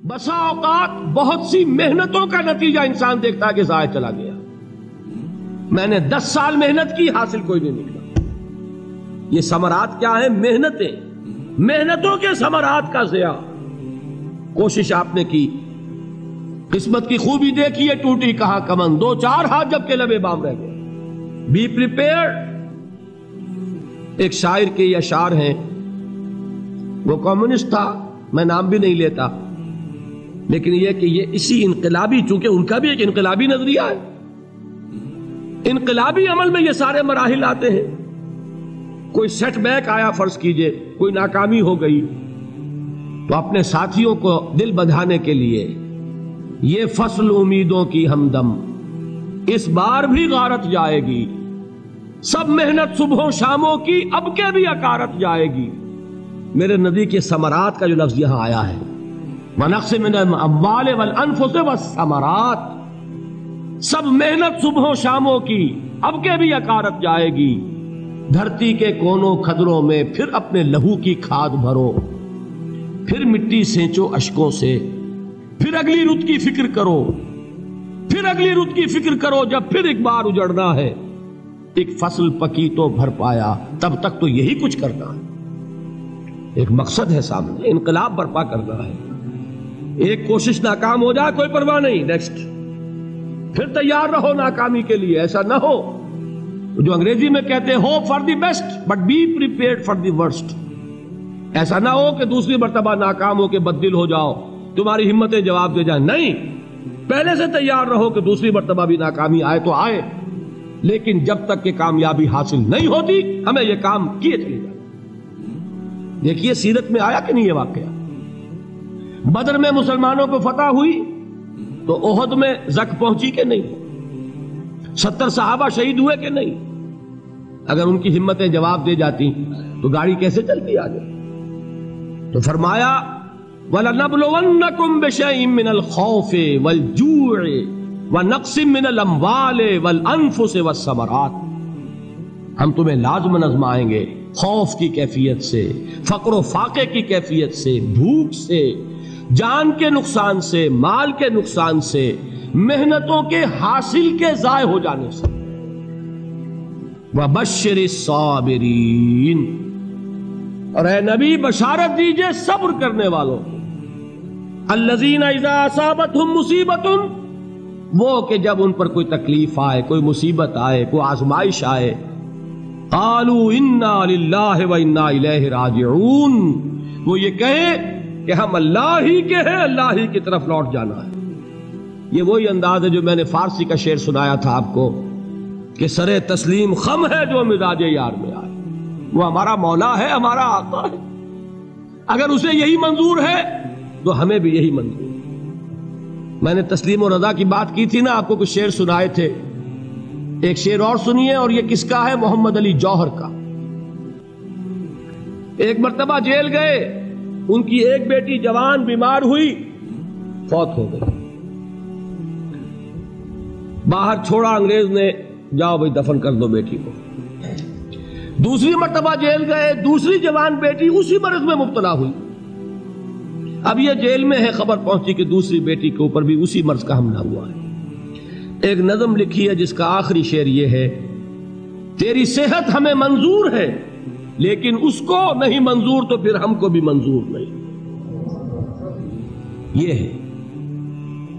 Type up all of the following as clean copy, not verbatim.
بسا اوقات بہت سی محنتوں کا نتیجہ انسان دیکھتا ہے کہ ضائع چلا گیا. میں نے 10 سال محنت کی، حاصل کوئی نہیں نکلا. یہ ثمرات کیا ہیں؟ محنتوں کے ثمرات کا ضیاع. کوشش آپ نے کی، قسمت کی خوبی دیکھی ہے، ٹوٹی کہاں کمن، 2-4 ہاتھ جب کے لبے بام رہ گئے. Be prepared. ایک شاعر کے یہ اشعار ہیں، وہ کمیونسٹ تھا، میں نام بھی نہیں لیتا، لیکن یہ کہ یہ اسی انقلابی، چونکہ ان کا بھی ایک انقلابی نظریہ ہے، انقلابی عمل میں یہ سارے مراحل آتے ہیں. کوئی سیٹ بیک آیا، فرض کیجئے کوئی ناکامی ہو گئی، تو اپنے ساتھیوں کو دل بندھانے کے لیے یہ فصل امیدوں کی ہمدم اس بار بھی غارت جائے گی، سب محنت صبحوں شاموں کی اب کے بھی اکارت جائے گی. میرے نبی کے ثمرات کا جو لفظ یہاں آیا ہے، وَنَقْصٍ مِّنَ الْأَمْوَالِ وَالْأَنفُسِ وَالثَّمَرَاتِ، سب محنت صبحوں شاموں کی اب کے بھی اکارت جائے گی. دھرتی کے کونوں کھدروں میں پھر اپنے لہو کی کھاد بھرو، پھر مٹی سینچو اشکوں سے، پھر اگلی رت کی فکر کرو، پھر اگلی رت کی فکر کرو، جب پھر ایک بار اجڑنا ہے. ایک فصل پکی تو بھر پایا، تب تک تو یہی کچھ کرنا ہے. ایک مقصد ہے سامنے، انقلاب برپا کرنا ہے. ایک کوشش ناکام ہو جائے کوئی پرواہ نہیں، نیکسٹ. پھر تیار رہو ناکامی کے لیے. ایسا نہ ہو جو انگریزی میں کہتے ہو for the best but be prepared for the worst. ایسا نہ ہو کہ دوسری مرتبہ ناکام ہو کے بددل ہو جاؤ، تمہاری ہمتیں جواب دے جائیں. نہیں، پہلے سے تیار رہو کہ دوسری مرتبہ بھی ناکامی آئے تو آئے، لیکن جب تک کہ کامیابی حاصل نہیں ہوتی ہمیں یہ کام کیے چلے جائیں. دیکھیے سیرت میں آیا کہ نہیں یہ واقعہ. بدر میں مسلمانوں کو فتح ہوئی تو احد میں زک پہنچی کہ نہیں؟ 70 صحابہ شہید ہوئے کہ نہیں؟ اگر ان کی ہمتیں جواب دے جاتی تو گاڑی کیسے چلتی آگے؟ تو فرمایا وَلَنَبْلُوَنَّكُمْ بِشَيْءٍ مِّنَ الْخَوْفِ وَالْجُوعِ وَنَقْصٍ مِّنَ الْأَمْوَالِ وَالْأَنفُسِ وَالثَّمَرَاتِ. ہم تمہیں لازماً آزمائیں گے، خوف کی کیفیت سے، فقر و فاقے کی کیفیت سے، بھوک سے، جان کے نقصان سے، مال کے نقصان سے، محنتوں کے حاصل کے ضائع ہو جانے سے. وَبَشِّرِ الصَّابِرِينَ، اور اے نبی بشارت دیجئے صبر کرنے والوں کو. الَّذِينَ إِذَا أَصَابَتْهُمْ مُصِيبَةٌ، وہ کہ جب ان پر کوئی تکلیف آئے، کوئی مصیبت آئے، کوئی آزمائش آئے، قالوا انا للہ وانا الیہ راجعون، وہ یہ کہیں کہ ہم اللہ ہی کے ہیں، اللہ ہی کی طرف لوٹ جانا ہے. یہ وہی انداز ہے جو میں نے فارسی کا شعر سنایا تھا آپ کو کہ سرے تسلیم خم ہے جو مزاج یار میں آئے. وہ ہمارا مولا ہے، ہمارا آقا ہے. اگر اسے یہی منظور ہے تو ہمیں بھی یہی منظور ہے. میں نے تسلیم و رضا کی بات کی تھی نا، آپ کو کچھ شعر سنائے تھے. ایک شعر اور سنیے، اور یہ کس کا ہے؟ محمد علی جوہر کا. ایک مرتبہ جیل گئے، ان کی ایک بیٹی جوان بیمار ہوئی، فوت ہو گئی. باہر چھوڑا انگریز نے، جاؤ بھائی دفن کر دو بیٹی کو. دوسری مرتبہ جیل گئے، دوسری جوان بیٹی اسی مرض میں مبتلا ہوئی. اب یہ جیل میں ہے، خبر پہنچی کہ دوسری بیٹی کے اوپر بھی اسی مرض کا حملہ ہوا ہے. ایک نظم لکھی ہے جس کا آخری شعر یہ ہے، تیری صحت ہمیں منظور ہے لیکن اس کو نہیں منظور تو پھر ہم کو بھی منظور نہیں. یہ ہے،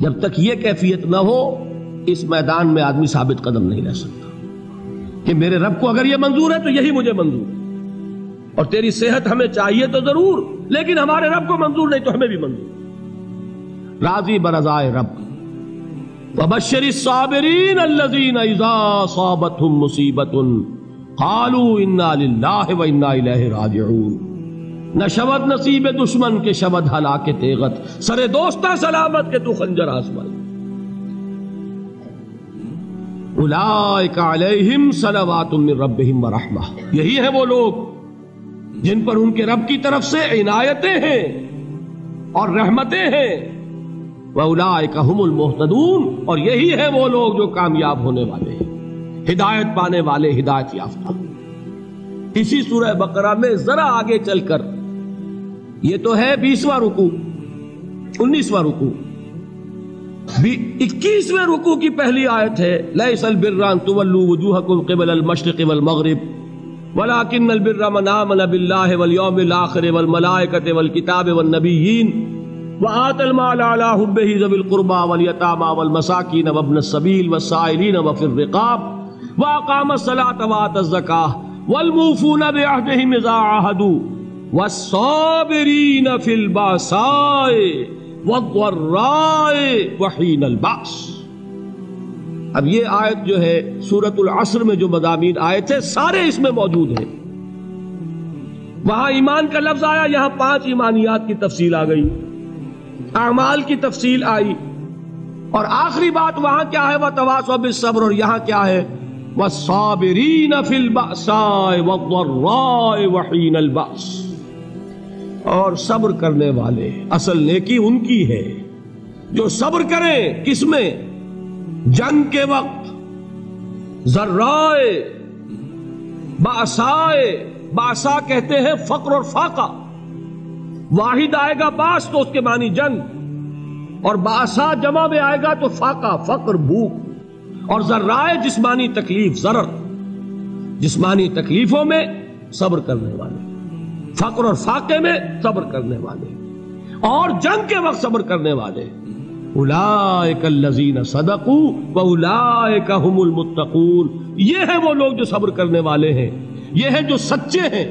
جب تک یہ کیفیت نہ ہو اس میدان میں آدمی ثابت قدم نہیں رہ سکتا کہ میرے رب کو اگر یہ منظور ہے تو یہی مجھے منظور ہے، اور تیری صحت ہمیں چاہیے تو ضرور، لیکن ہمارے رب کو منظور نہیں تو ہمیں بھی منظور. راضی برضائے رب. وَبَشِّرِ الصَّابِرِينَ الَّذِينَ إِذَا أَصَابَتْهُمْ مُصِيبَةٌ قَالُوا إِنَّا لِلَّهِ وَإِنَّا إِلَيْهِ رَاجِعُونَ. نہ شود نصیب دشمن کے شود ہلاک تیغت، سر دوستہ سلامت کے تو خنجر آزمائے. أُولَئِكَ عَلَيْهِمْ صَلَوَاتٌ مِّن رَّبِّهِمْ وَرَحْمَةٌ، یہی ہے وہ لوگ جن پر ان کے رب کی طرف سے عنایتیں ہیں اور رحمتیں ہیں. وَأُولَئِكَ هُمُ الْمُهْتَدُونَ، اور یہی ہے وہ لوگ جو کامیاب ہونے والے ہیں، ہدایت پانے والے، ہدایت یافتہ. اسی سورہ بقرہ میں ذرا آگے چل کر، یہ تو ہے 20واں رکوع، 19واں رکوع 21ویں رکوع کی پہلی آیت ہے لیس البر ان تولوا وجوہکم قبل المشرق والمغرب ولكن البر من آمن بالله واليوم الآخر والملائكة والكتاب والنبيين وآتى المال على حبه ذوي القربى واليتامى والمساكين وابن السبيل والسائلين وفي الرقاب وأقام الصلاة وآتى الزكاة والموفون بعهدهم إذا عاهدوا والصابرين في البأساء والضراء وحين البأس۔ اب یہ آیت جو ہے سورۃ العصر میں جو مضامین آئے تھے سارے اس میں موجود ہیں۔ وہاں ایمان کا لفظ آیا، یہاں 5 ایمانیات کی تفصیل آ گئی، اعمال کی تفصیل آئی، اور آخری بات وہاں کیا ہے وَتَوَاصَوْا بِالصَّبْرِ، اور یہاں کیا ہے وَالصَّابِرِينَ فِي الْبَأْسَاءِ وَالضَّرَّاءِ وَحِينَ الْبَأْسِ، اور صبر کرنے والے، اصل نیکی ان کی ہے جو صبر کریں، کس میں؟ جنگ کے وقت، ذرائے، باسائے، باسا کہتے ہیں فقر اور فاقہ، واحد آئے گا باس تو اس کے معنی جنگ، اور باسا جمع میں آئے گا تو فاقہ، فقر، بھوک، اور ذرائے جسمانی تکلیف، ضرر، جسمانی تکلیفوں میں صبر کرنے والے، فقر اور فاقے میں صبر کرنے والے، اور جنگ کے وقت صبر کرنے والے، اولئک الذین صدقوا واولئک هم المتقون، یہ ہیں وہ لوگ جو صبر کرنے والے ہیں، یہ ہیں جو سچے ہیں،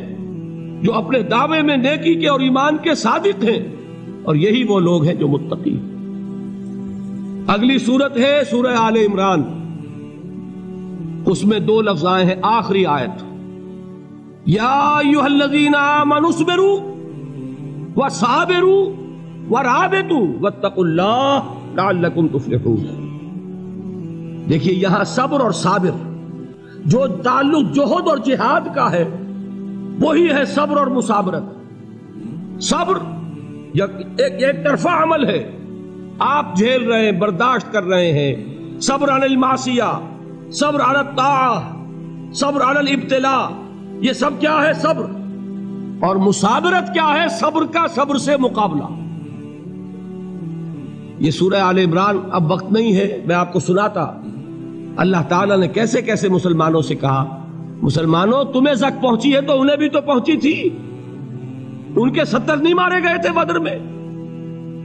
جو اپنے دعوے میں نیکی کے اور ایمان کے صادق ہیں، اور یہی وہ لوگ ہیں جو متقی۔ اگلی سورت ہے سورہ آل عمران، اس میں 2 لفظ آئے ہیں، آخری آیت یا ایھا الذین آمنوا اصبروا وصابروا ورابطوا واتقوا اللہ لعلکم تفلحون۔ دیکھیے یہاں صبر اور صابر جو تعلق جہد اور جہاد کا ہے وہی ہے صبر اور مصابرت۔ صبر ایک طرفہ عمل ہے، آپ جھیل رہے ہیں، برداشت کر رہے ہیں، صبر علی المعصیہ، صبر علی الطاعہ، صبر علی الابتلاء، یہ سب کیا ہے؟ صبر۔ اور مصابرت کیا ہے؟ صبر کا صبر سے مقابلہ۔ یہ سورہ آل عمران، اب وقت نہیں ہے میں آپ کو سناتا اللہ تعالیٰ نے کیسے کیسے مسلمانوں سے کہا، مسلمانوں تمہیں زک پہنچی ہے تو انہیں بھی تو پہنچی تھی، ان کے 70 نہیں مارے گئے تھے بدر میں،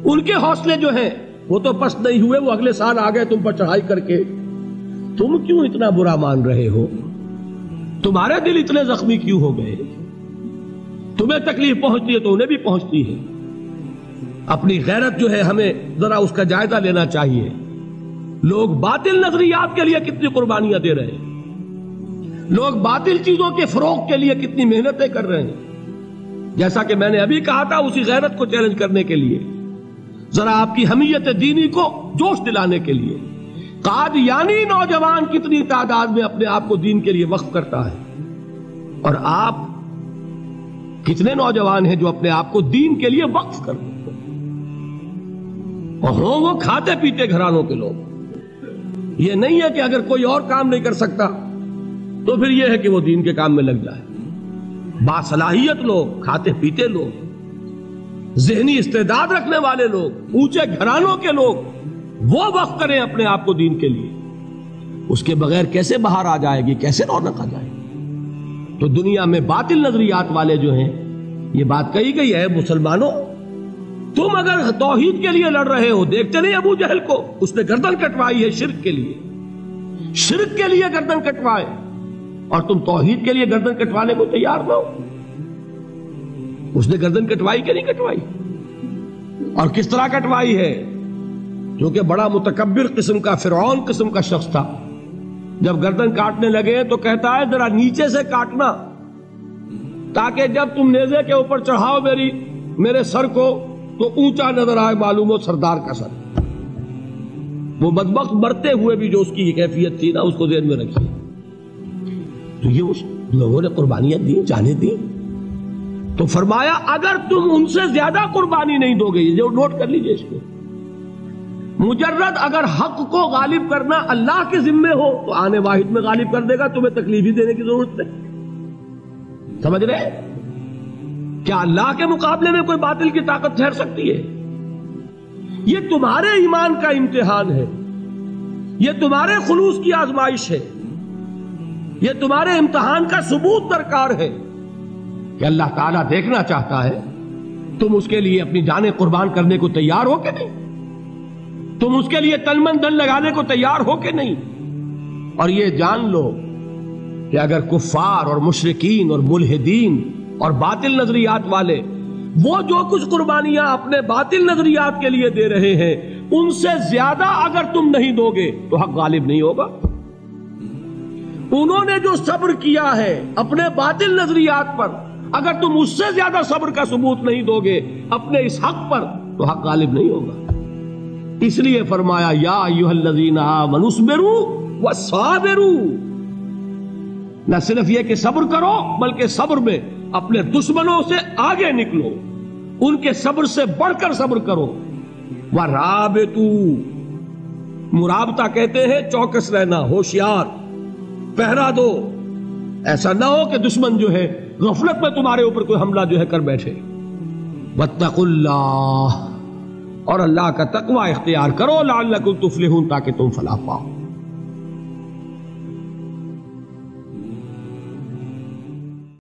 ان کے حوصلے جو ہیں وہ تو پست نہیں ہوئے، وہ اگلے سال آ گئے تم پر چڑھائی کر کے، تم کیوں اتنا برا مان رہے ہو؟ تمہارے دل اتنے زخمی کیوں ہو گئے؟ تمہیں تکلیف پہنچتی ہے تو انہیں بھی پہنچتی ہے۔ اپنی غیرت جو ہے ہمیں ذرا اس کا جائزہ لینا چاہیے۔ لوگ باطل نظریات کے لیے کتنی قربانیاں دے رہے ہیں، لوگ باطل چیزوں کے فروغ کے لیے کتنی محنتیں کر رہے ہیں۔ جیسا کہ میں نے ابھی کہا تھا، اسی غیرت کو چیلنج کرنے کے لیے، ذرا آپ کی حمیت دینی کو جوش دلانے کے لیے، قادیانی نوجوان کتنی تعداد میں اپنے آپ کو دین کے لیے وقف کرتا ہے، اور آپ کتنے نوجوان ہیں جو اپنے آپ کو دین کے لیے وقف کر دیں، اور ہوں وہ کھاتے پیتے گھرانوں کے لوگ۔ یہ نہیں ہے کہ اگر کوئی اور کام نہیں کر سکتا تو پھر یہ ہے کہ وہ دین کے کام میں لگ جائے۔ باصلاحیت لوگ، کھاتے پیتے لوگ، ذہنی استعداد رکھنے والے لوگ، اونچے گھرانوں کے لوگ، وہ وقف کریں اپنے آپ کو دین کے لیے۔ اس کے بغیر کیسے باہر آ جائے گی، کیسے رونق آ جائے گی؟ تو دنیا میں باطل نظریات والے جو ہیں، یہ بات کہی گئی ہے، مسلمانوں تم اگر توحید کے لیے لڑ رہے ہو، دیکھتے نہیں ابو جہل کو، اس نے گردن کٹوائی ہے شرک کے لیے، شرک کے لیے گردن کٹوائے، اور تم توحید کے لیے گردن کٹوانے کو تیار نہ ہو۔ اس نے گردن کٹوائی کہ نہیں کٹوائی؟ اور کس طرح کٹوائی ہے؟ کیونکہ بڑا متکبر قسم کا، فرعون قسم کا شخص تھا، جب گردن کاٹنے لگے تو کہتا ہے ذرا نیچے سے کاٹنا، تاکہ جب تم نیزے کے اوپر چڑھاؤ میرے سر کو تو اونچا نظر آئے، معلوم ہو سردار کا سر۔ وہ بدبخت مرتے ہوئے بھی جو اس کی کیفیت تھی نا، اس کو ذہن میں رکھیے۔ تو یہ اس لوگوں نے قربانیاں دی، جانیں دی، تو فرمایا اگر تم ان سے زیادہ قربانی نہیں دو گے، جو نوٹ کر لیجئے اس کو، مجرد اگر حق کو غالب کرنا اللہ کے ذمے ہو تو آنے واحد میں غالب کر دے گا، تمہیں تکلیف ہی دینے کی ضرورت نہیں۔ سمجھ رہے؟ کیا اللہ کے مقابلے میں کوئی باطل کی طاقت ٹھہر سکتی ہے؟ یہ تمہارے ایمان کا امتحان ہے، یہ تمہارے خلوص کی آزمائش ہے، یہ تمہارے امتحان کا ثبوت درکار ہے کہ اللہ تعالیٰ دیکھنا چاہتا ہے تم اس کے لیے اپنی جانیں قربان کرنے کو تیار ہو کہ نہیں، تم اس کے لیے تن من دن لگانے کو تیار ہو کہ نہیں۔ اور یہ جان لو کہ اگر کفار اور مشرکین اور ملحدین اور باطل نظریات والے وہ جو کچھ قربانیاں اپنے باطل نظریات کے لیے دے رہے ہیں ان سے زیادہ اگر تم نہیں دو گے تو حق غالب نہیں ہوگا۔ انہوں نے جو صبر کیا ہے اپنے باطل نظریات پر، اگر تم اس سے زیادہ صبر کا ثبوت نہیں دو گے اپنے اس حق پر تو حق غالب نہیں ہوگا۔ اس لیے فرمایا یا ایھا الذین آمنوا اصبروا وصابروا، نہ صرف یہ کہ صبر کرو بلکہ صبر میں اپنے دشمنوں سے آگے نکلو، ان کے صبر سے بڑھ کر صبر کرو۔ ورابطوا، مرابطہ کہتے ہیں چوکس رہنا، ہوشیار، پہرا دو، ایسا نہ ہو کہ دشمن جو ہے غفلت میں تمہارے اوپر کوئی حملہ جو ہے کر بیٹھے۔ واتقوا اللہ، اور اللہ کا تقوی اختیار کرو، لعلکم تفلحون، تاکہ تم فلاح پاؤ۔